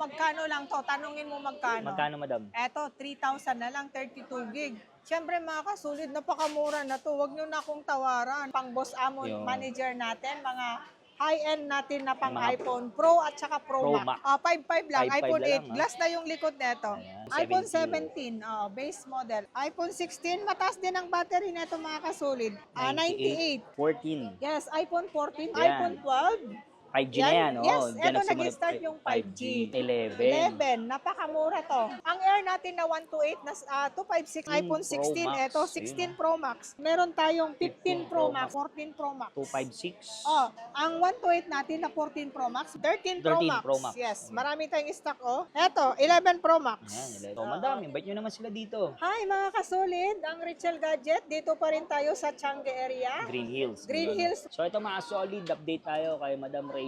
magkano lang to? Tanungin mo magkano. Magkano, madam? Eto, 3,000 na lang, 32 gig. Siyempre mga kasulid, napakamura na to. Huwag nyo na akong tawaran. Pang Boss Amon Yung- manager natin, mga high-end natin na pang Mga iPhone Pro at saka Pro Pro Max. Max. 5.5 lang, 5.5 iPhone na 8. lang, ha? Glass na yung likod neto. Ayan, iPhone 17. 17, base model. iPhone 16, mataas din ang battery neto mga kasulid. 98. 14. Yes, iPhone 14, Yan. iPhone 12. 5G na yan, oh. Yes, Diyan eto nagsimula- nag-start yung 5G. 11. 11, napakamura to. Ang Air natin na 128 na 256 iPhone 16, Pro Max. eto 16 Pro Max. Meron tayong 15 Pro Max, 14 Pro Max. 256. Ang 128 natin na 14 Pro Max, 13 Pro 13 Max. Pro Max. Yes, marami tayong stock Eto, 11 Pro Max. Ayan, 11. So, madam, invite nyo naman sila dito. Hi mga kasulid, ang Richel Gadget. Dito pa rin tayo sa Changi area. Green Hills. Green Hills. So, ito mga solid update tayo kay Madam Rachel.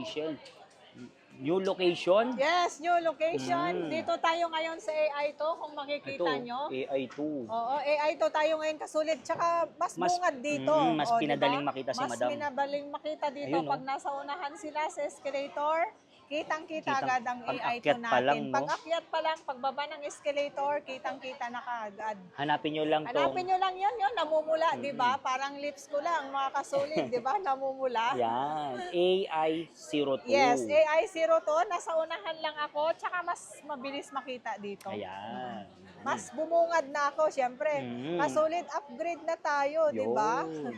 New location. Yes, new location. Mm. Dito tayo ngayon sa AI to, kung makikita Ito, nyo. AI2. Oo, AI to tayo ngayon kasulid. Tsaka mas bungad dito. mas O, pinadaling diba? makita si Mas Madam. pinadaling makita dito. Ayun, Pag nasa unahan sila sa escalator, kitang-kita agad ang AI to pag-akyat pa lang, natin. no? Pag-akyat pa lang, pagbaba ng escalator, kitang-kita na kaagad. Hanapin nyo lang Hanapin nyo lang yun, namumula, di ba? Parang lips ko lang, mga kasulid, di ba? Namumula. Yan. AI02. Yes, AI02, nasa unahan lang ako, tsaka mas mabilis makita dito. Ayan. Mas bumungad na ako, syempre. Mm. Kasulid, upgrade na tayo, di ba? Yun.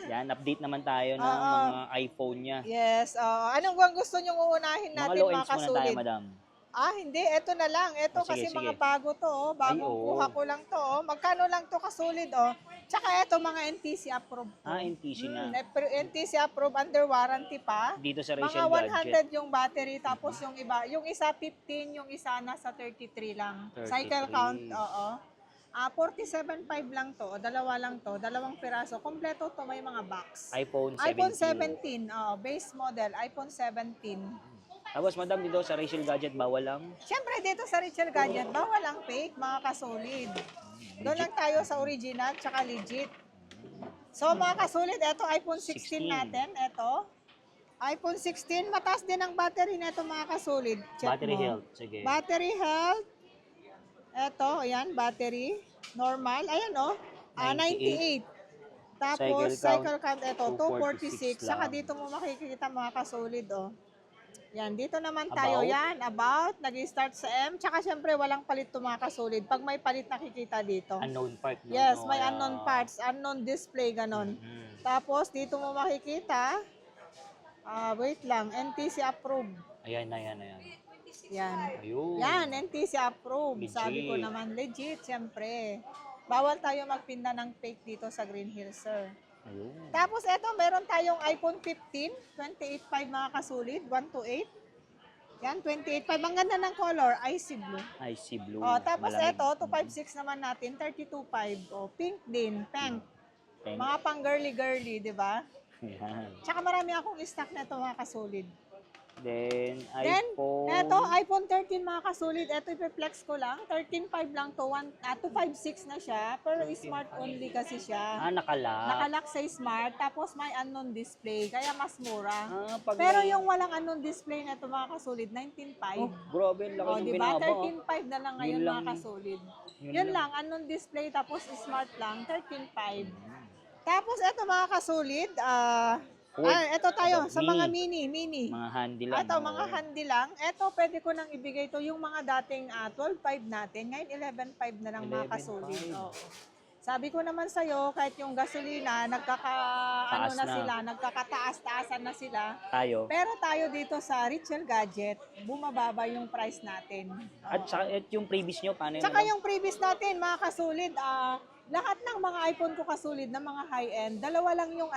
Yan, update naman tayo ng Oo. mga iPhone niya. Yes. Anong bang gusto nyong uunahin Mga natin, low mga ends muna tayo, kasulid? madam. Hindi. Ito na lang. Ito Sige, kasi sige. mga bago to. Bagong Ay, oo. kuha ko lang to. Magkano lang to kasulid, Tsaka ito mga NTC approved. NTC na. NTC approved, under warranty pa. Dito sa Mga Rachel Gadget. 100 yung battery, tapos yung iba, yung isa 15, yung isa nasa 33 lang. 33. Cycle count, oo. 47.5 lang to, dalawa lang to, dalawang piraso. Kompleto to, may mga box. iPhone 17. iPhone 17, base model, iPhone 17. Tapos, madam, dito sa Rachel Gadget, bawal lang. Siyempre, dito sa Richel Gadget, bawal ang fake, mga kasulid. Doon lang tayo sa original, tsaka legit. So, mga kasulid, ito iPhone 16 natin, ito. iPhone 16, mataas din ang battery nito, mga kasulid. Check Battery mo. health. Sige. Battery health. Ito, ayan, battery. Normal. Ayan, 98. Tapos, cycle count, ito, 246. 246 Saka lang. dito mo makikita mga kasulid, Yan, dito naman tayo. Yan, about. Nag-start sa M. Tsaka, syempre, walang palit to mga kasulid. Pag may palit, nakikita dito. Unknown part. No? Yes, may Kaya- unknown parts, unknown display, ganon. Tapos, dito mo makikita, wait lang, NTC approved. Ayan, ayan, ayan. Yan. Ayun. Yan, NTC approved. Legit. Sabi ko naman, legit, siyempre. Bawal tayo magpinda ng fake dito sa Green Hills, sir. Ayun. Tapos eto, meron tayong iPhone 15, 28.5 mga kasulid, 128. Yan, 28.5. Ang ganda ng color, icy blue. Icy blue. Tapos Malamig. eto, 256 naman natin, 32.5. Pink din, pink. Pink. Mga pang girly-girly, di ba? Ayan. Tsaka marami akong stock na ito mga kasulid. Then, Then, iPhone. eto, iPhone 13 mga kasulid. Eto, ipi-flex ko lang. 13.5 lang to. 256 na siya. Pero smart only kasi siya. Nakalock. Nakalock sa smart. Tapos may unknown display. Kaya mas mura. Pag Pero may- yung walang unknown display na ito mga kasulid, 19.5. Oh, grabe, ang laki ng Diba? binaba. 13.5 na lang ngayon Yun lang. mga kasulid. Yun Yun lang, unknown display. Tapos smart lang, 13.5. Tapos eto mga kasulid, eto tayo sa mga mini. Mga handy lang. Ito, mga handy lang. Ito, pwede ko nang ibigay to yung mga dating 12.5 natin. Ngayon, 11.5 na lang mga 11.5. kasulid. Oo. Sabi ko naman sa'yo, kahit yung gasolina, nagkakataas-taasan na sila. Tayo. Pero tayo dito sa Richel Gadget, bumababa yung price natin. At saka yung previous nyo, paano yun? Tsaka yung previous natin, mga kasulid, lahat ng mga iPhone ko kasulid na mga high-end, dalawa lang yung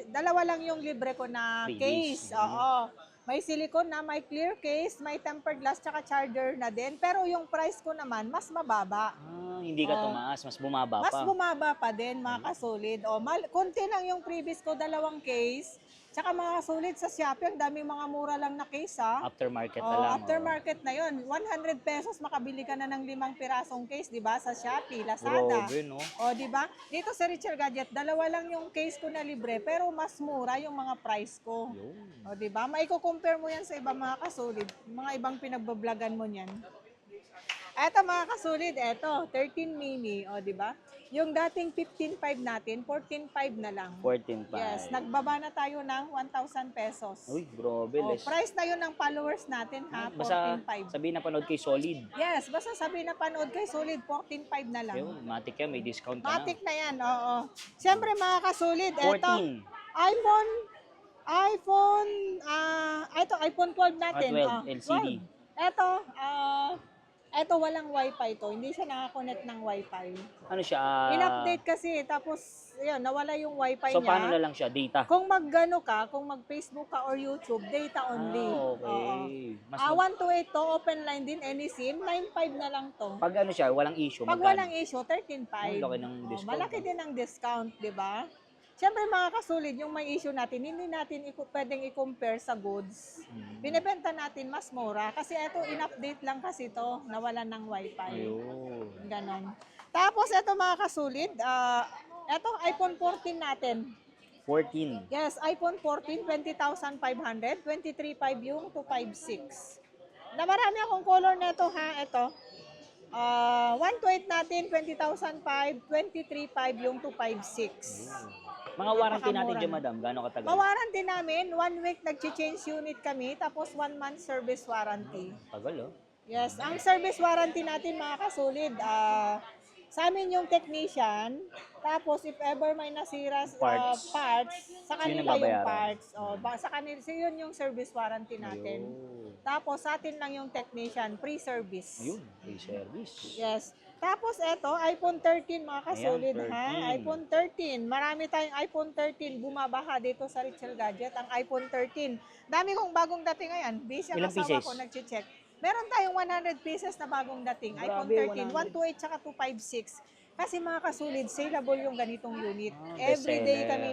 dalawa lang yung libre ko na Previous. case. Oo. May silicone na, may clear case, may tempered glass, tsaka charger na din. Pero yung price ko naman, mas mababa. Hindi ka tumaas, mas bumaba Mas pa. bumaba pa din, mga kasulid. Konti lang yung previous ko, dalawang case. Tsaka mga kasulit sa Shopee, ang daming mga mura lang na case ha. Aftermarket na Oh, lang. aftermarket na yon. 100 pesos makabili ka na ng 5 pirasong case, di ba? Sa Shopee, Lazada. Grabe, no? O, di ba? Dito sa Richard Gadget, dalawa lang yung case ko na libre, pero mas mura yung mga price ko. Yun. O, di ba? Maiko-compare mo yan sa ibang mga kasulit. Mga ibang pinagbablagan mo niyan. Eto mga kasulit, eto, 13 mini, o di ba? Yung dating 15.5 natin, 14.5 na lang. 14.5. Yes, nagbaba na tayo ng 1,000 pesos. Uy, grabe. O, Les. price na yun ng followers natin ha, Basta 14.5. sabihin na panood kay Solid. Yes, basta sabi na panood kay Solid, 14.5 na lang. Yun, matik yan, may discount ka Matik na. na yan, oo. Siyempre mga kasulit, eto, 14. iPhone 12 natin. 12 LCD. Eto, walang wifi to. Hindi siya nakakonect ng wifi. Ano siya? In-update kasi, tapos, yun, nawala yung wifi So, niya. paano na lang siya? Data? Kung kung mag-Facebook ka or YouTube, data only. Okay. Mas 128 to, open line din, any SIM, 9.5 na lang to. pag ano siya, walang issue. Pag magkano? walang issue, 13.5. Ang laki ng discount. Malaki din ang discount, di ba? Siyempre mga kasulit, yung may issue natin, hindi natin pwedeng i-compare sa goods. Binibenta natin mas mura kasi ito, in-update lang kasi to, nawalan ng wifi. Ayun. Ganon. Tapos ito mga kasulit, ito iPhone 14 natin. 14. Yes, iPhone 14, 20,500, 23.5 yung 256. Na marami akong color nito ha, ito. 128 natin, 20,005, 23.5 yung 256. Mga warranty natin Napakamura dyan, na. madam. Gano'ng katagal? Mawarranty namin, 1 week nag-change unit kami, tapos 1 month service warranty. Tagal, oh. Yes, ang service warranty natin mga kasulid, sa amin yung technician, tapos if ever may nasira Parts. sa Sino kanila yung babayaran? parts. Sa kanila, yun yung service warranty natin. Ayun. Tapos sa atin lang yung technician, free service. Ayun, free service. Yes. Tapos eto, iPhone 13 mga kasulid Ayan, ha. 13. iPhone 13. Marami tayong iPhone 13 bumabaha dito sa Richel Gadget, ang iPhone 13. Dami kong bagong dating ngayon. Busy ang Ilang asawa pieces? ko nagche-check. Meron tayong 100 pieces na bagong dating. iPhone Grabe, 13, 100. 128 tsaka 256. Kasi mga kasulid, saleable yung ganitong unit. best Every day seller. kami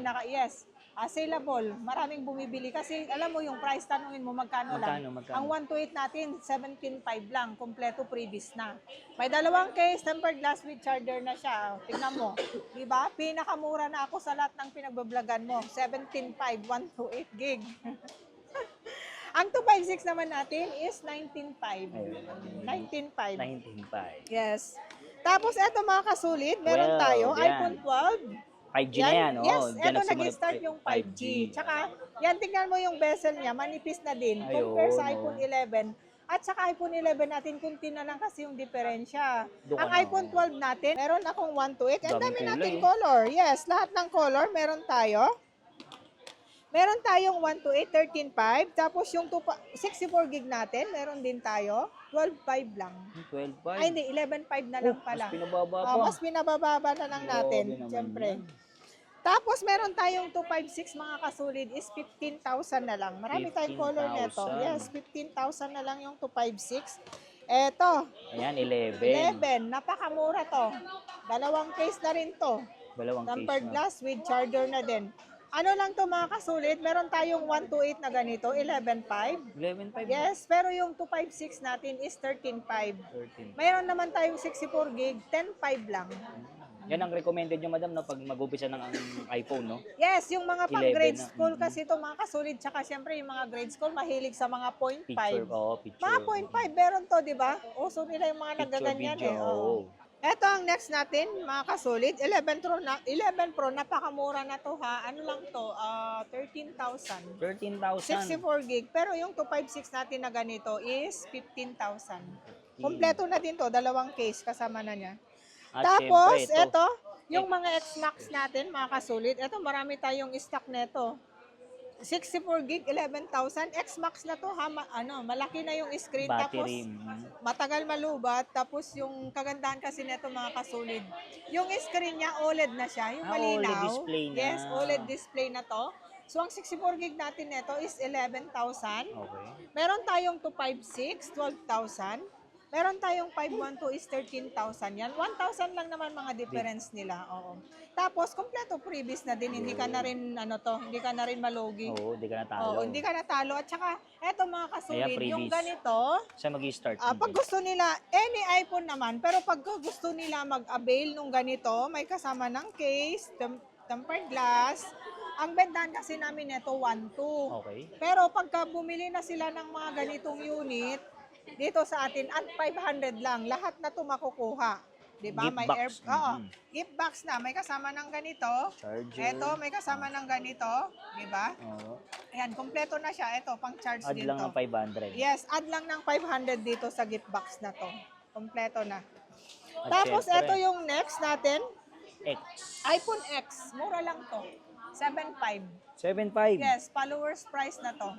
saleable. Maraming bumibili kasi alam mo yung price, tanungin mo magkano lang. Magkano? Ang 128 natin, 17.5 lang. Kompleto previous na. May dalawang case, tempered glass with charger na siya. Tingnan mo. Diba? Pinakamura na ako sa lahat ng pinagbablagan mo. 17.5, 128 gig. Ang 256 naman natin is 19.5. 19.5. 19.5. Yes. Tapos eto mga kasulit, meron 12, tayo yan. iPhone 12. 5G na yan, oh. Yes, Diyan eto nagsimula nag-start yung 5G. Tsaka, yan, tingnan mo yung bezel niya, manipis na din. Ayun, Compare sa oh. iPhone 11. At saka iPhone 11 natin, kunti na lang kasi yung diferensya. Doon Ang ka na, iPhone 12 natin, meron akong 128. Ang Daming dami kulay, natin oh. color. Yes, lahat ng color meron tayo. Meron tayong 128, 13.5. Tapos yung 64 gig natin, meron din tayo. 12.5 lang. 12.5. Ay, hindi, 11.5 na lang pala. Mas pinababa pa. Mas pinabababa na lang natin, Grabe naman siyempre. yan. Tapos meron tayong 256 mga kasulid is 15,000 na lang. Marami tayong color nito. 15,000. Yes, 15,000 na lang yung 256. Eto, Ayan, 11. 11. Napakamura to. Dalawang case na rin to. Dalawang Tempered case na. glass with charger na din. Ano lang to mga kasulid? Meron tayong 128 na ganito, 11.5. 11.5. Yes, pero yung 256 natin is 13.5. 13. Mayroon naman tayong 64 gig, 10.5 lang. Yan ang recommended nyo, madam, no, pag mag-upisa ng ang iPhone, no? Yes, yung mga pang 11 grade na. school kasi ito mga kasulid, tsaka syempre yung mga grade school mahilig sa mga 0.5. Picture, picture. Mga 0.5 meron to, di ba? Uso nila yung mga Picture, nagaganyan video, eh. Oo. Ito ang next natin, mga kasulid, 11 Pro, napakamura na to ha. Ano lang to? 13,000. 13,000. 64 gig. Pero yung 256 natin na ganito is 15,000. Kompleto na din to, dalawang case kasama na niya. At Tapos, syempre, ito, yung mga X-Max natin, mga kasulit, ito marami tayong stock neto. 64 gig, 11,000. X-Max na to, ha? Malaki na yung screen. Tapos, battery. matagal malubat. Tapos, yung kagandahan kasi neto, mga kasulid, yung screen niya, OLED na siya. Yung malinaw. OLED display na. Yes, OLED display na to. So, ang 64 gig natin neto is 11,000. Okay. Meron tayong 256, 12,000. Meron tayong 512 is 13,000 yan. 1,000 lang naman mga difference nila. Oo. Tapos, kompleto freebies na din. Hindi ka na rin, hindi ka na rin malugi. Oo, hindi ka natalo. Oo, hindi ka natalo. At saka, eto mga kasulid, Ayan, yung freebies. ganito, Saan mag-i-start? pag gusto nila, any iPhone naman, pero pag gusto nila mag-avail nung ganito, may kasama ng case, tempered glass, ang bendahan kasi namin nito 1,2. Okay. Pero pagka bumili na sila ng mga ganitong unit, dito sa atin, at 500 lang, lahat na ito makukuha. Diba? Gift May box. oo, gift box na, may kasama ng ganito. Charger. Ito, may kasama ng ganito. Diba? Oo. Ayan, kompleto na siya. Ito, pang charge Add din lang to. ng 500. Yes, add lang ng 500 dito sa gift box na to. Kompleto na. At Tapos, syempre, ito yung next natin, X. iPhone X. Mura lang to. 7.5. 7.5. Yes, followers price na to.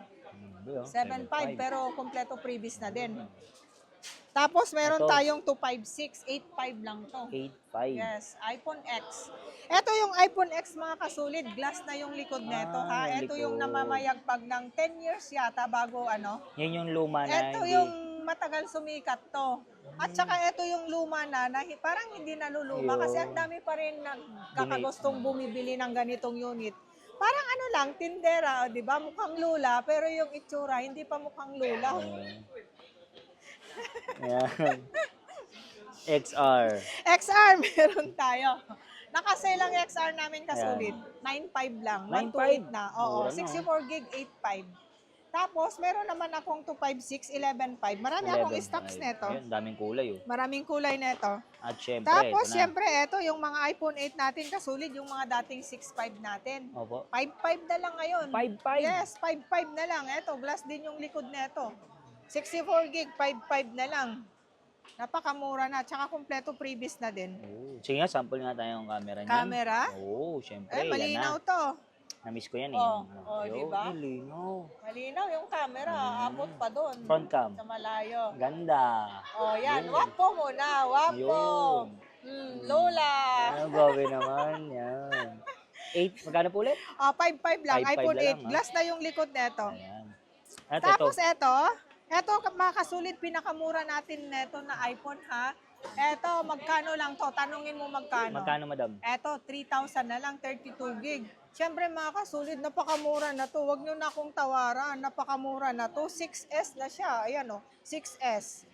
7.5 7.5. pero kompleto freebies na din. Tapos meron Ito. tayong 256, 8.5 lang to. 8.5. Yes, iPhone X. Ito yung iPhone X mga kasulid, glass na yung likod nito ha. Ito yung likod. namamayagpag ng 10 years yata bago ano. Yan yung luma na Ito hindi. yung matagal sumikat to. At saka ito yung luma na, parang hindi naluluma Ayun. kasi ang dami pa rin nagkakagustong bumibili ng ganitong unit. Parang ano lang, tindera, di ba? Mukhang lula, pero yung itsura, hindi pa mukhang lula. Ayan. XR. XR, meron tayo. Nakasale ang XR namin kasulit. 9.5 lang. 128 na. Oo, Mura na, 64 gig, 8.5. Tapos, meron naman akong 256, 11.5. Marami akong stocks neto. Ayun, daming kulay oh. Maraming kulay neto. At syempre, Tapos, ito na. syempre, ito yung mga iPhone 8 natin kasulit, yung mga dating 6.5 natin. Opo. 5.5 na lang ngayon. 5.5. Yes, 5.5 na lang. Ito, glass din yung likod neto. 64 gig, 5.5 na lang. Napakamura na. Tsaka kompleto freebies na din. Oh. Sige nga, sample nga tayo ng camera niyan. Camera? Oo, syempre. Malinaw yan na. to. Na-miss ko yan eh. Oh, Ayun, diba? Malinaw. Malinaw yung camera. Abot pa doon. Front cam. Sa malayo. Ganda. Yan. Yun. Wapo muna. Wapo. Yun. Lola. Grabe naman. Yan. 8, magkano po ulit? 5.5 lang. 5.5 iPhone na 8. lang, Glass na yung likod neto. Ayan. At Tapos ito. eto mga kasulit, pinakamura natin neto na iPhone ha. Eto, magkano lang to? Tanungin mo magkano. Magkano, madam? Eto, 3,000 na lang, 32 gig. Siyempre mga kasulid, napakamura na to. Huwag nyo na akong tawaran, napakamura na to. 6S na siya, ayan o, 6S.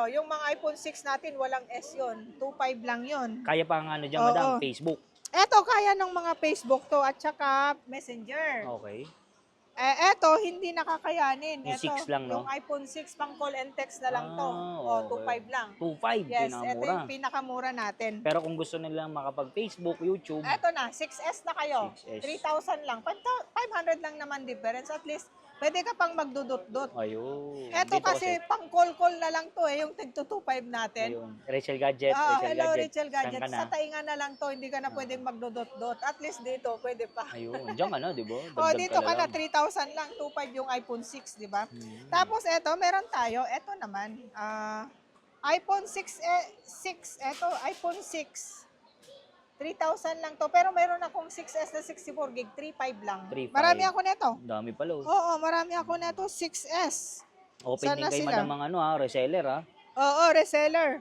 Yung mga iPhone 6 natin, walang S yun. 2.5 lang yun. Kaya pa nga ano dyan, Oo. madam? Facebook. Eto, kaya ng mga Facebook to at saka Messenger. Okay. Eto, hindi nakakayanin. Yung Eto, 6 lang, no? yung iPhone 6 pang call and text na lang to. Okay. 2.5 lang. 2.5, Yes, ito pinakamura. yung pinakamura natin. Pero kung gusto nilang makapag-Facebook, YouTube, Eto na, 6S na kayo. 6S. 3,000 lang. 500 lang naman difference. At least, pwede ka pang magdudot-dot. ayun. Eto Dito kasi pang call-call na lang to yung tig-225 natin. ayun. Rachel Gadget, Hello, Rachel Saan Gadget. ka na? Sa tainga na lang to, hindi ka na pwedeng magdudot-dot. At least dito, pwede pa. Ayun, diyan ka na, di ba? Dito ka na, 3,000 lang, 2.5 yung iPhone 6, di ba? Tapos eto, meron tayo, eto naman, iPhone 6, eto, iPhone 6. 3,000 lang to. Pero meron akong 6S na 64 gig, 3.5 lang. 3.5. Marami ako neto. Dami pala. Oh. Oo, marami ako neto, 6S. Open Sana din kay sila? madam ang reseller ha. Oo, reseller.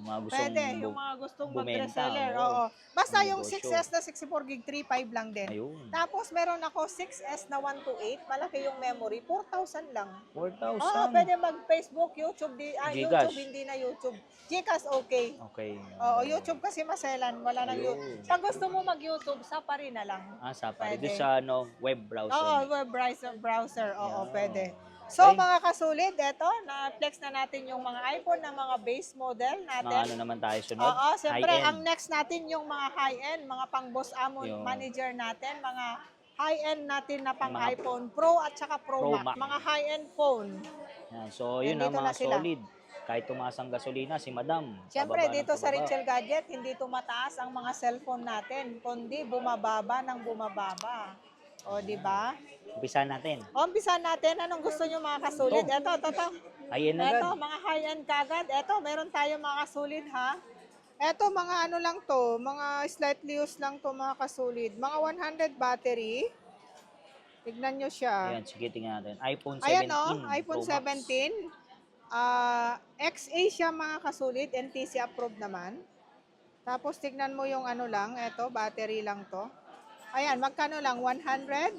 Mga gustong Pwede, yung mga gustong bumenta, mag-reseller. oo. Oo. Basta Ang yung negosyo. 6S na 64 gig, 3.5 lang din. Ayun. Tapos meron ako 6S na 128, malaki yung memory, 4,000 lang. 4,000. Pwede mag-Facebook, YouTube, Gcash. YouTube, hindi na YouTube. Gcash, okay. Okay. Oo, YouTube kasi maselan, wala nang Ayun. YouTube. Pag gusto mo mag-YouTube, Safari na lang. Safari. Pwede. Doon sa web browser. Oo, web browser, oo, Yan. pwede. So, Okay. mga kasulid, eto, na-flex na natin yung mga iPhone na mga base model Mga natin. ano naman tayo sunod? Oo, siyempre, High-end. ang next natin yung mga high-end, mga pang-boss amon Yung- manager natin, mga high-end natin na pang Mga iPhone Pro at saka Pro, Pro Max. Max. Mga high-end phone. Yan. So, yun Nandito mga na sila. solid. Kahit tumaas ang gasolina, si madam. Siyempre, pababa ng dito sa pababa. Rachel Gadget, hindi tumataas ang mga cellphone natin, kundi bumababa ng bumababa. O, di ba? Umpisa natin. Umpisa natin, anong gusto nyo mga kasulid? Ito. Ayan na Ito, mga high-end kagad. Ito, meron tayo mga kasulid, ha? Ito, mga ano lang to, mga slightly used lang to mga kasulid. Mga 100 battery. Tignan nyo siya. Ayan, sige, tingnan natin. iPhone 17 Ayan o, iPhone Pro Max. 17. Ex-Asia mga kasulit, NTC approved naman. Tapos tignan mo yung ano lang, eto, battery lang to. Ayan, magkano lang? 58.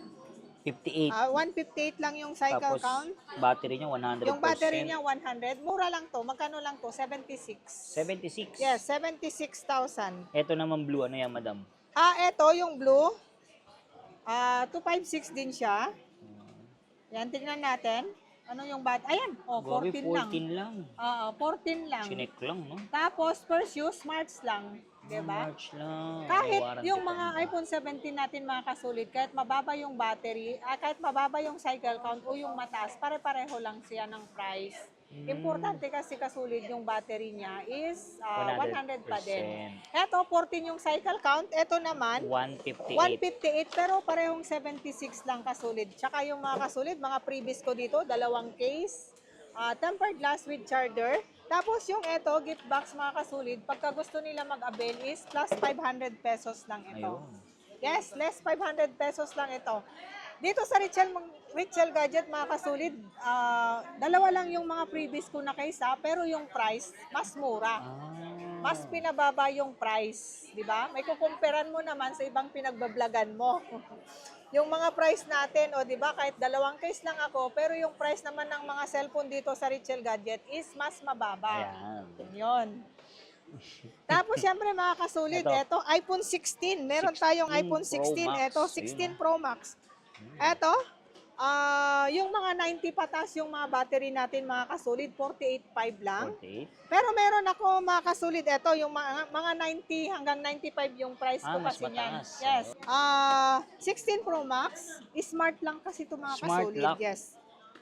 158 lang yung cycle Tapos, count. battery niya 100%. Yung battery niya 100. Mura lang to. Magkano lang to? 76. 76. Yes, 76,000. Ito naman blue, ano yan, madam? Eto yung blue. 256 din siya. Yan, tignan natin. Ano yung Ayan, Grabe, 14 lang. 14 lang. 14 lang. Chinek lang, no? Tapos, first use, March lang. Diba? March lang. Kahit Warranty yung pa mga naman. iPhone 17 natin mga kasulit, kahit mababa yung battery, kahit mababa yung cycle count o yung mataas, pare-pareho lang siya ng price. Importante kasi kasulit yung battery niya is 100 pa din. Eto, 14 yung cycle count. Eto naman, 158. 158 pero parehong 76 lang kasulit. Tsaka yung mga kasulit, mga previous ko dito, dalawang case, tempered glass with charger. Tapos yung eto, gift box mga kasulit, pagka gusto nila mag-avail is plus 500 pesos lang ito. Ayun. Yes, less 500 pesos lang ito. Dito sa Richel Gadget mga kasulit, dalawa lang yung mga previous ko na case pero yung price mas mura. Mas pinababa yung price, di ba? May kukumperan mo naman sa ibang pinagbablagan mo. Yung mga price natin, di ba, kahit dalawang case lang ako, pero yung price naman ng mga cellphone dito sa Richel Gadget is mas mababa. Ayan. Yun. Tapos, syempre, mga kasulit, ito, iPhone 16. Meron tayong iPhone 16. Ito, 16 Pro Max. Ito, yung mga 90 patas yung mga battery natin, mga kasulit, 48.5 lang. 48. Pero meron ako mga kasulit, ito, yung mga 90 hanggang 95 yung price ko Mas kasi niyan. mataas. Yes. 16 Pro Max, smart lang kasi ito mga Smart kasulit. lock. Yes.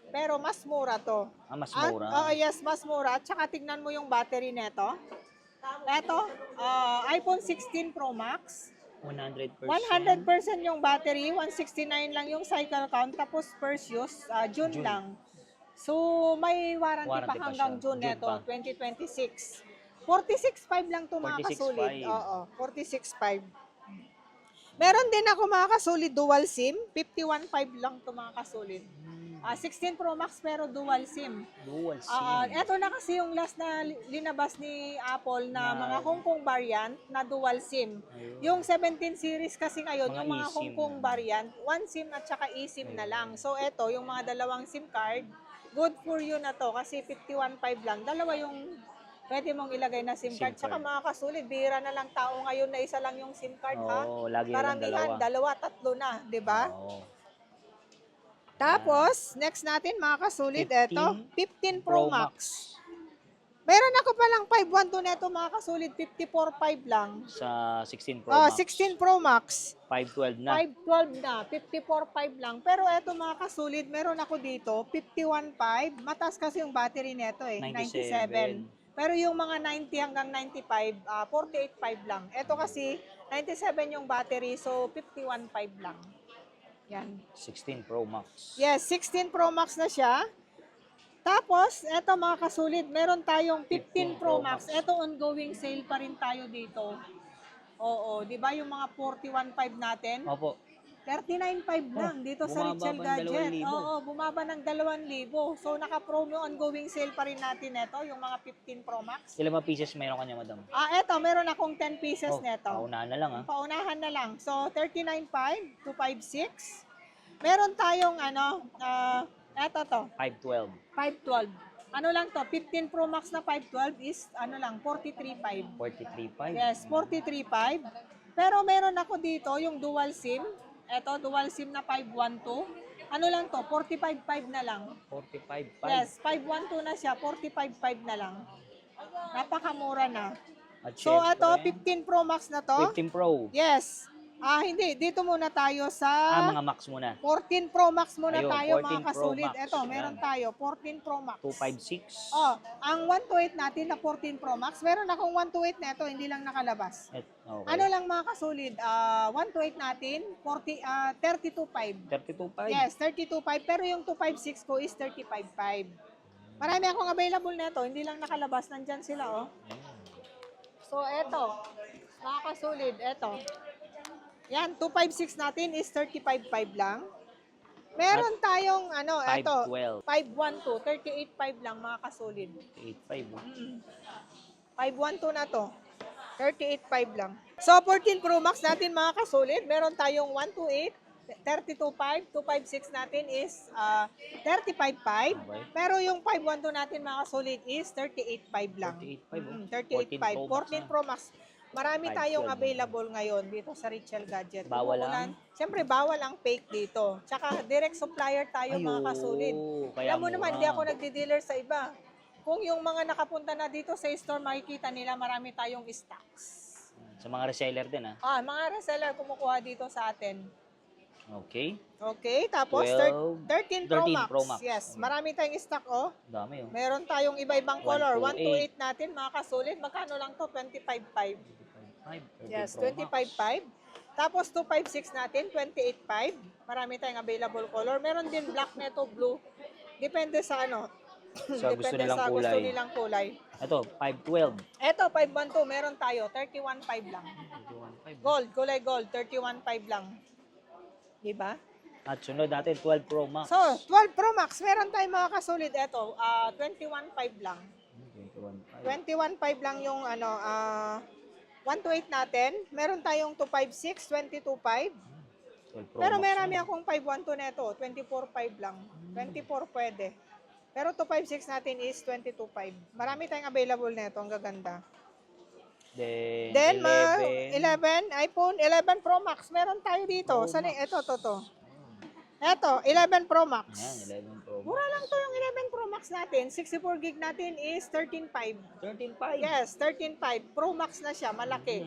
Pero mas mura to. Mas mura. Yes, mas mura. Tsaka tignan mo yung battery nito. Ito, iPhone 16 Pro Max. 100%. 100% yung battery, 169 lang yung cycle count, tapos first use, June lang. So, may warranty pa Warranty pa hanggang siya. June June neto, pa. 2026. 46.5 lang to mga 46.5. kasulit. Oo, 46.5. Meron din ako mga kasulit dual SIM, 51.5 lang to mga kasulit. 16 Pro Max pero dual SIM. Dual SIM. Eto na kasi yung last na linabas ni Apple na mga Hong Kong variant na dual SIM. Ayun. Yung 17 series kasi ngayon, Mga yung mga eSIM. Hong Kong variant, one SIM at saka eSIM na lang. So eto, yung mga dalawang SIM card, good for you na to kasi 51.5 lang. Dalawa yung pwede mong ilagay na SIM card. SIM Tsaka card. mga kasulit, bihira na lang tao ngayon na isa lang yung SIM card ha. Oo, lagi na lang Karamihan, dalawa. tatlo na, di ba? Oo. Tapos, next natin mga kasulit, 15 eto, 15 Pro Max. Meron ako palang 512 neto mga kasulit, 54.5 lang. Sa 16 Pro Max. 16 Pro Max. 512 na. 512 na, 54.5 lang. Pero eto mga kasulit, meron ako dito, 51.5. Mataas kasi yung battery neto 97. Pero yung mga 90 hanggang 95, 48.5 lang. Eto kasi, 97 yung battery, so 51.5 lang. Yan. 16 Pro Max. Yes, 16 Pro Max na siya. Tapos, eto mga kasulit, meron tayong 15 Pro Max. Eto ongoing sale pa rin tayo dito. Oo, di ba yung mga 41.5 natin? Opo. 39.5 lang dito sa bumaba Richel pa ng Gadget. 2,000. Oo, bumaba ng 2,000. So, naka-promo ongoing sale pa rin natin ito, yung mga 15 Pro Max. Ilan ba pieces meron kanya, madam? Eto, meron akong 10 pieces neto. Paunahan na lang, ha? Paunahan na lang. So, 39.5 to 56. Meron tayong eto to, 512. 512. Ano lang to, 15 Pro Max na 512 is lang, 43.5. 43.5. Yes, 43.5. Pero meron ako dito yung dual SIM. Eto, dual SIM na 512. Ano lang to, 45.5 na lang. 45.5. Yes, 512 na siya, 45.5 na lang. Napakamura na. At So, ito, syempre, 15 Pro Max na to. 15 Pro. Yes. Hindi. Dito muna tayo sa Mga Max muna. 14 Pro Max muna Ayun, tayo, 14 mga Pro kasulit. Max. Ito, meron Yan. tayo, 14 Pro Max. 256. Ang 128 natin na 14 Pro Max, meron akong 128 na ito, hindi lang nakalabas. Okay. Ano lang mga kasulid, 128 natin, 32.5. 32.5. Yes, 32.5. Pero yung 256 ko is 35.5. Marami akong available na ito, hindi lang nakalabas. Nandyan sila, oh. So, eto, mga kasulid, eto. Yan, 256 natin is 35.5 lang. Meron tayong, ano, eto, 512. 512, 38.5 lang mga kasolid. 8.5. Oh. 512 na to. 38.5 lang. So, 14 Pro Max natin mga kasolid, meron tayong 128, 32.5, 256 natin is 35.5. Okay. Pero yung 512 natin mga kasolid is 38.5 lang. 38.5. Oh. 38.5. 14 Pro Max. Marami 512. tayong available ngayon dito sa Richel Gadget. Bawal Umuulan. ang? Siyempre, bawal ang fake dito. Tsaka, direct supplier tayo mga kasolid. Kaya Alam mo naman, mura. hindi ako nagdi-dealer sa iba. Kung yung mga nakapunta na dito sa store, makikita nila marami tayong stocks. Sa mga reseller din, ha? Mga reseller kumukuha dito sa atin. Okay. Okay, tapos 12, 13 Pro Max. Yes, marami tayong stock, oh. Dami, oh. Meron tayong iba-ibang color. 128. 128 natin, mga kasolid. Magkano lang to? 25.5. 25.5. Yes, 13 Pro Max. 25.5. Tapos 256 natin, 28.5. Marami tayong available color. Meron din black neto, blue. Depende sa ano. Sa gusto Depende nilang sa kulay. gusto nilang kulay. Ito, 512. Eto, 512, meron tayo. 31.5 lang. 31.5. Gold, kulay gold. 31.5 lang. Diba? At sunod natin, 12 Pro Max. So, 12 Pro Max, meron tayong mga kasolid. Eto, 21.5 lang. 21.5. 21.5 lang yung ano, 128 natin. Meron tayong 256, 22.5. 12 Pro Pero Max. marami akong 512 neto, 24.5 lang. 24 pwede. Pero 256 natin is 22.5. Marami tayong available neto, ang gaganda. Then 11. 11, iPhone 11 Pro Max, meron tayo dito. Pro Saan Max. Ito. Eto, 11 Pro Max. Yan, 11 Pro Max. Mura lang to yung 11 Pro Max natin. 64 gig natin is 13.5. 13.5. Yes, 13.5. Pro Max na siya, malaki.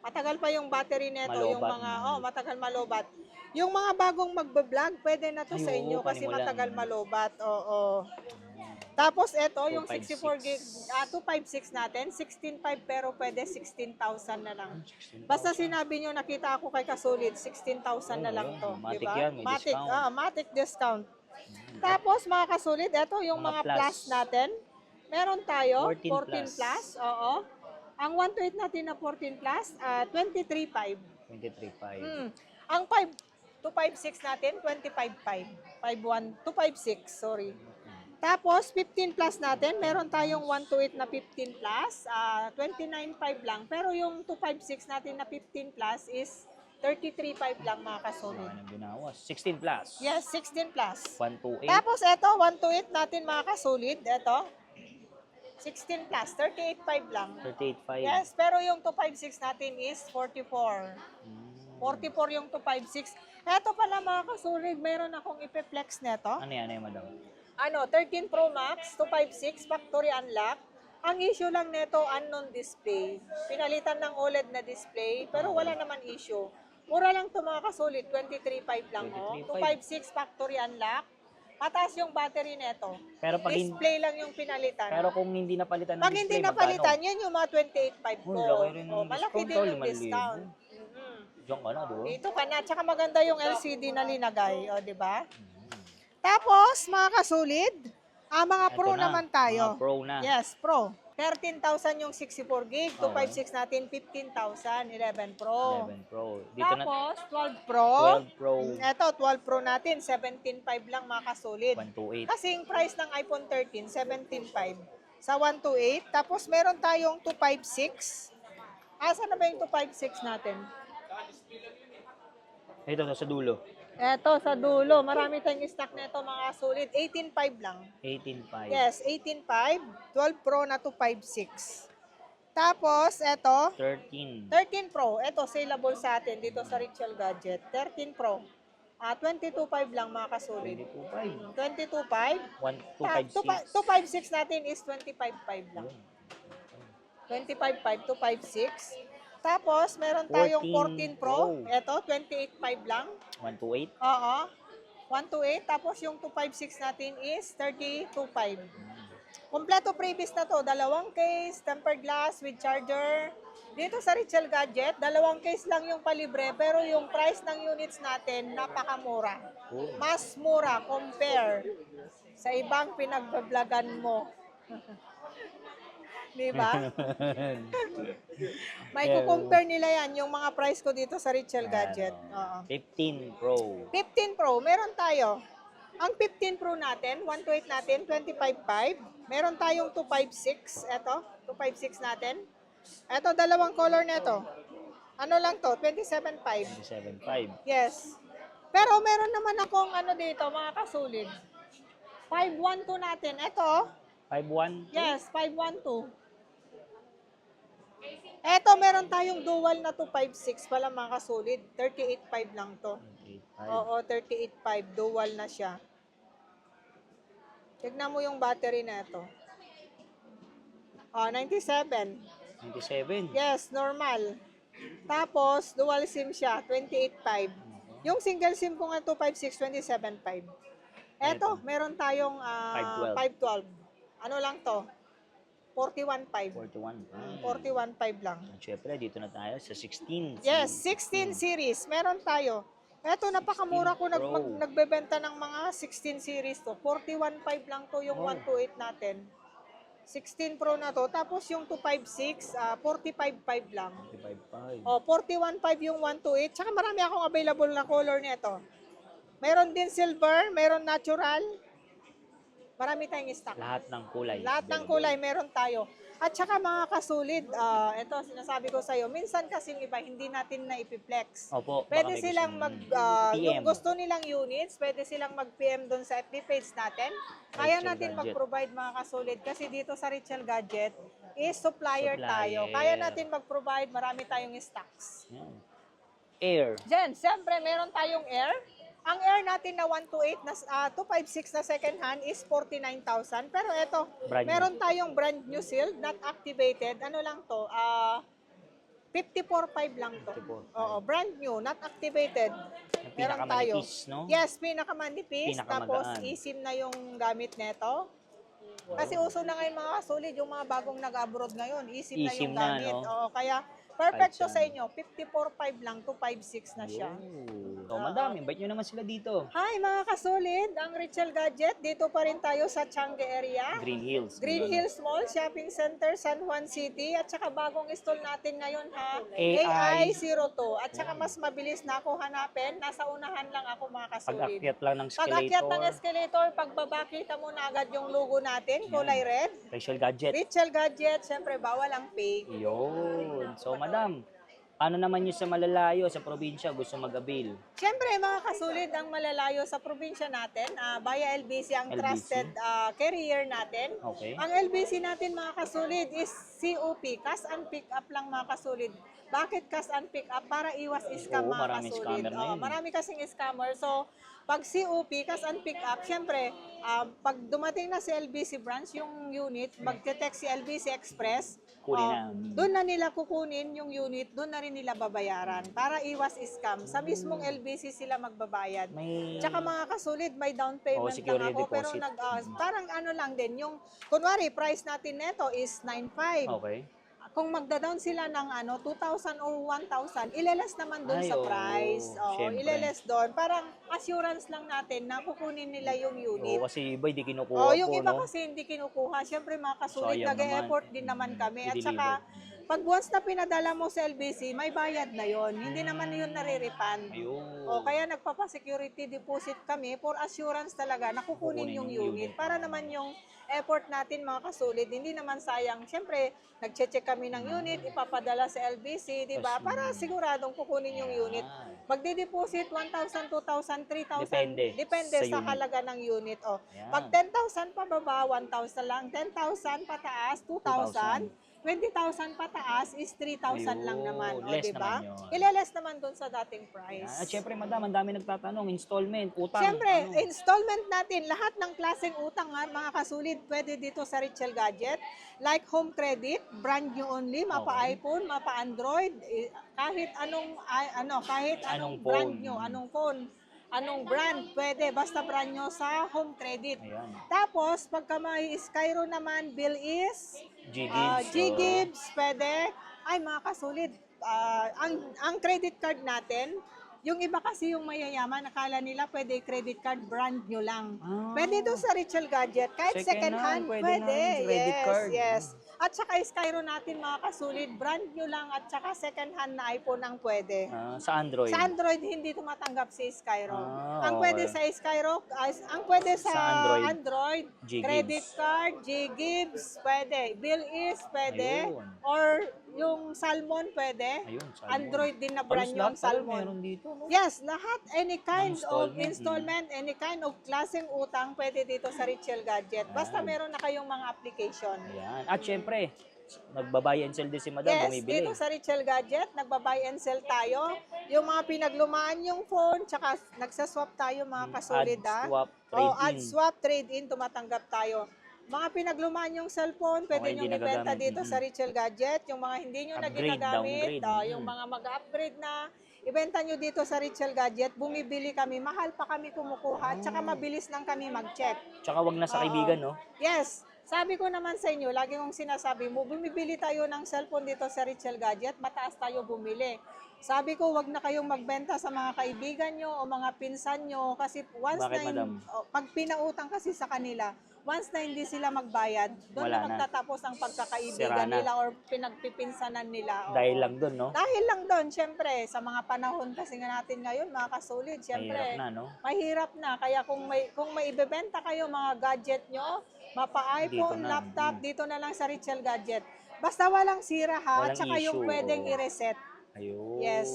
Matagal pa yung battery nito, yung Malobat. mga matagal malobat. Yung mga bagong magbe-vlog, pwede na to Ay, sa oo, inyo kasi panimulan. matagal malobat. Oo. Tapos ito, yung 256. 64 gig, 256 natin, 16.5 pero pwede 16,000 na lang. Basta sinabi nyo, nakita ako kay Kasolid, 16,000 na lang to. Matic Diba? yan, may discount. Matic discount. Tapos mga Kasolid, ito yung Mga mga plus. plus natin. Meron tayo, 14 14 plus. Oo. Ang 128 natin na 14 plus, 23.5. 23.5. Ang 256 natin, 25.5. 256, sorry. Tapos, 15 plus natin, meron tayong 128 na 15 plus, 29.5 lang. Pero yung 256 natin na 15 plus is 33.5 lang mga kasolid. Ano binawas? 16 plus. Yes, 16 plus. 128. Tapos, eto, 128 natin mga kasolid. Eto, 16 plus, 38.5 lang. 38.5. Yes, pero yung 256 natin is 44. 44 yung 256. Eto pala mga kasolid, meron akong ipe-flex neto. Ano yan, madam? 13 Pro Max, 256, factory unlock. Ang issue lang nito, unknown display. Pinalitan ng OLED na display, pero wala naman issue. Mura lang to mga kasolid, 23.5 lang. 256 factory unlock. Mataas yung battery nito. Pero pag Display lang yung pinalitan. Pero kung hindi napalitan ng Pag display, hindi napalitan, yan yung mga 28.5 ko. laki rin ng Malaki discount, din yung 5,000. discount. Diyan ka na, di ba? Dito ka na. Tsaka maganda yung LCD na linagay. O, di ba? Tapos, mga kasulid, mga Ito pro na, naman tayo. mga pro na. Yes, pro. 13,000 yung 64 gig, 256 natin, 15,000, 11 Pro. 11 Pro. Dito na, Tapos, 12 Pro. 12 Pro. Ito, 12 Pro natin, 17.5 lang mga kasulid. 128. Kasing price ng iPhone 13, 17.5 sa 128. Tapos, meron tayong 256. Asa na ba yung 256 natin? Ito sa dulo. Eto, sa dulo. Marami tayong stock nito mga sulit. 18.5 lang. 18.5. Yes, 18.5. 12 Pro na 256. Tapos, eto, 13. 13 Pro. Eto, saleable sa atin dito sa Richel Gadget. 13 Pro. 22.5 lang mga kasulit. 22.5. 22.5. 256. 256 natin is 25.5 lang. 25.5, 256. Tapos, meron tayong 14 Pro. Ito, 28.5 lang. 128. Oo. 128. Tapos, yung 256 natin is 32.5. Kompleto previous na to. Dalawang case, tempered glass with charger. Dito sa Richel Gadget, dalawang case lang yung palibre. Pero yung price ng units natin, napakamura. Mas mura compare sa ibang pinagbablagan mo. Di ba? May kukumpare nila yan, yung mga price ko dito sa Richel Gadget. Oo. 15 Pro. 15 Pro, meron tayo. Ang 15 Pro natin, 128 natin, 25.5. Meron tayong 256. Ito, 256 natin. Ito, dalawang color nito. Ano lang to? 27.5. 27.5. Yes. Pero meron naman akong ano dito, mga kasulid. 512 natin. Ito, 5.1. yes, 512. Ito, meron tayong dual na 256 pala mga kasulid. 38.5 lang to. 8.5. Oo, 38.5. Dual na siya. Tignan mo yung battery na ito. Oh, 97. 27. Yes, normal. Tapos, dual SIM siya, 28.5. Yung single SIM ko nga 256, 27.5. Eto, meron tayong 512. Ano lang to? 41.5. 41. 41.5 lang. At syempre, dito na tayo sa 16. Yes, 16 series. Meron tayo. Eto, napakamura ko 16 Pro. nagbebenta ng mga 16 series to. 41.5 lang to yung Oh. 128 natin. 16 Pro na to. Tapos yung 256, 45.5 lang. 55. O, 41.5 yung 128. Tsaka marami akong available na color nito. Meron din silver, meron natural. Marami tayong stock. Lahat ng kulay. Lahat ng available. kulay meron tayo. At saka mga kasulid, ito sinasabi ko sa'yo, minsan kasing iba, hindi natin na ipiplex. Opo. baka Pwede may silang gustong yung PM. gusto nilang units, pwede silang mag-PM doon sa FB page natin. Kaya Richel natin Gadget. mag-provide mga kasulid kasi dito sa Richel Gadget is supplier Supplier. tayo. Kaya natin mag-provide, marami tayong stocks. Yan. Air. Jen, siyempre meron tayong air. Ang air natin na 128 na 256 na second hand is 49,000. Pero ito, Brand new. meron tayong brand new sealed, not activated. Ano lang to? 54.5 lang to. 54.5. Oo, brand new, not activated. Yung Meron tayo. pinakamanipis, no? Yes, pinakamanipis. Tapos Pinakamagaan. eSIM na yung gamit neto. Kasi uso na ngayon mga kasulid, yung mga bagong nag-abroad ngayon, eSIM na eSIM yung na, gamit. no? Oo, kaya perfect to Kahit sa saan. inyo. 54.5 lang to 56 na siya. So, madam, invite nyo naman sila dito. Hi mga kasulid, ang Richel Gadget, dito pa rin tayo sa Changi area. Green Hills. Green Yun. Hills Mall, Shopping Center, San Juan City. At saka bagong stall natin ngayon ha, AI. AI02. At saka mas mabilis na ako hanapin. Nasa unahan lang ako mga kasulid. Pag-akyat lang ng Pag-akyat ng escalator. escalator, pagbaba, kita mo na agad yung logo natin, kulay red. Rachel Gadget. Richel Gadget, syempre bawal ang fake. Yun. So, madam, paano naman yung sa malalayo, sa probinsya, gusto mag-avail? Siyempre, mga kasulid, ang malalayo sa probinsya natin, via LBC, ang LBC. trusted carrier natin. Okay. Ang LBC natin, mga kasulid, is COP, cash and pick up lang, mga kasulid. Bakit cash and pick up? Para iwas scam, Oo, mga maraming kasulid. scammer ngayon. Marami kasing scammer. So, pag COP, cash and pick up, siyempre, pag dumating na si LBC branch, yung unit, magte-text si LBC Express, Kunin na. doon na nila kukunin yung unit, doon na rin nila babayaran para iwas scam. Sa mismong LBC sila magbabayad. May Tsaka mga kasulid, may down payment lang security ako, pero deposit. parang ano lang din, yung, kunwari, price natin neto is 9.5. Okay. Kung magda-down sila ng 2,000 or 1,000, ileles naman doon Ay, sa oo. price. Oo, Syempre. ileles doon. Parang assurance lang natin na kukunin nila yung unit. Oo, kasi iba hindi kinukuha Oh, po, yung iba no? kasi hindi kinukuha. Siyempre mga kasulid, Sayang nag-e-effort naman. din naman kami. At I-deliver. saka, pag once na pinadala mo sa LBC, may bayad na yon. Hindi naman yun nare-refund. Ayun. O kaya nagpapa-security deposit kami for assurance talaga na kukunin yung unit. Para naman yung effort natin mga kasulid, hindi naman sayang. Siyempre, nagche-check kami ng unit, ipapadala sa LBC, di ba? Para siguradong kukunin yung unit. Magde-deposit 1,000, 2,000, 3,000. Depende sa sa unit. halaga ng unit. O, Yan. pag 10,000 pababa, 1,000 lang. 10,000 pataas, 2,000. 20,000 pataas is 3,000 lang Ayun, naman. O, less di ba? naman yun. Ileles naman doon sa dating price. At syempre, madam, ang dami nagtatanong, installment, utang. Siyempre, ano? installment natin, lahat ng klaseng utang mga kasulid, pwede dito sa Richel Gadget. Like home credit, brand new only, mapa Okay. iPhone, mapa Android, kahit anong Anong anong brand phone. new, anong phone, anong brand, pwede, basta brand new sa home credit. Ayan. Tapos, pagka may Skyro naman, bill is G-Gibbs. G-Gibbs, pwede. Ay, mga kasulid, ang credit card natin, yung iba kasi yung mayayaman, nakala nila pwede credit card brand new lang. Ah. Pwede doon sa Richel Gadget, kahit Second second hand, hand, pwede pwede. na rin, credit Yes, card. yes. At saka Skyro natin mga kasulit, brand new lang at saka second hand na iPhone ang pwede. Sa Android. Sa Android, hindi tumatanggap si Skyro. Ang Okay. pwede sa Skyro, ang pwede sa Sa Android, Android, G-Gibbs. credit card, G-Gibbs, pwede. Bill is, pwede. Ayun. Or yung Salmon, pwede. Ayun, Salmon. Android din na brand Halos yung lahat pala Salmon. meron dito, no? Yes, lahat, any kind of Installment, installment, any kind of klaseng utang, pwede dito sa Richel Gadget. Basta Ayan. meron na kayong mga application. Ayan. At syempre, nagbabuy and sell din si Madam, Yes, bumibili. dito sa Richel Gadget, nagba-buy and sell tayo. Yung mga pinaglumaan yung phone, tsaka nagsaswap tayo mga kasulit. Add, ha? swap, Oh, add, trade-in. swap, trade-in, tumatanggap tayo. Mga pinaglumaan yung cellphone, pwede hindi nyo ibenta nagagamit. dito sa Richel Gadget. Yung mga hindi nyo na Upgrade, ginagamit, downgrade. yung mga mag-upgrade na, ibenta nyo dito sa Richel Gadget, bumibili kami, mahal pa kami kumukuha, tsaka mabilis lang kami mag-check. Tsaka wag na sa kaibigan, no? Yes. Sabi ko naman sa inyo, lagi kong sinasabi mo, bumibili tayo ng cellphone dito sa Richel Gadget, mataas tayo bumili. Sabi ko, wag na kayong magbenta sa mga kaibigan nyo o mga pinsan nyo kasi once Bakit, na madam? pag pinautang kasi sa kanila, once na hindi sila magbayad, doon Wala na na. magtatapos ang Sira pagkakaibigan na. nila or pinagpipinsanan nila. Oo. Dahil lang dun, no? Dahil lang doon, syempre, sa mga panahon kasi nga natin ngayon, mga kasulit, syempre, Mahirap na, no? mahirap na. Kaya kung may ibebenta kayo mga gadget nyo, mapa-iPhone, Dito na. laptop, dito na lang sa Richel Gadget. Basta walang sira ha, Walang at saka yung issue, pwedeng oo. i-reset. Ayun. Yes.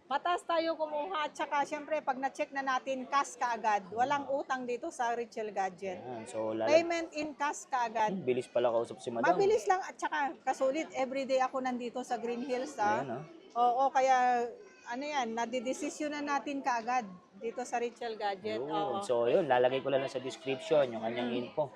Mataas tayo kumuha, at saka syempre, pag na-check na natin, cash kaagad. Walang utang dito sa Richel Gadget. Ayan. So, Payment in cash kaagad. bilis pala kausap si Madam. Mabilis lang at saka kasulit. Everyday ako nandito sa Green Hills ha. Ayan, no? Oo, kaya ano yan, nadidesisyon na natin kaagad dito sa Richel Gadget. Ayun. Oo. So, yun, lalagay ko lang sa description yung kanyang info.